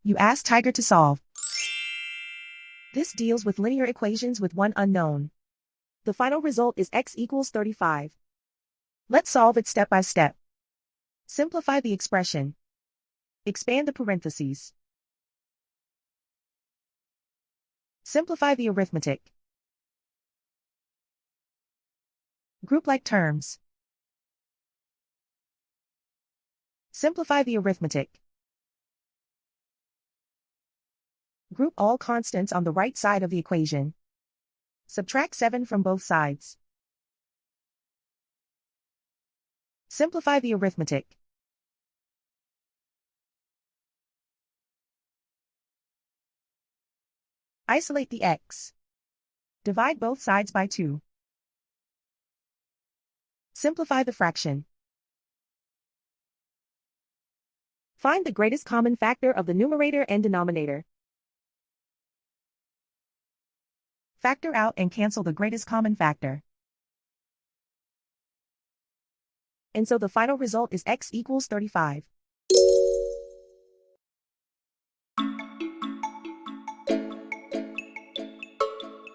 You ask Tiger to solve. This deals with linear equations with one unknown. The final result is x equals 35. Let's solve it step by step. Simplify the expression. Expand the parentheses. Simplify the arithmetic. Group like terms. Simplify the arithmetic. Group all constants on the right side of the equation. Subtract 7 from both sides. Simplify the arithmetic. Isolate the x. Divide both sides by 2. Simplify the fraction. Find the greatest common factor of the numerator and denominator. Factor out and cancel the greatest common factor. And so the final result is x equals 35.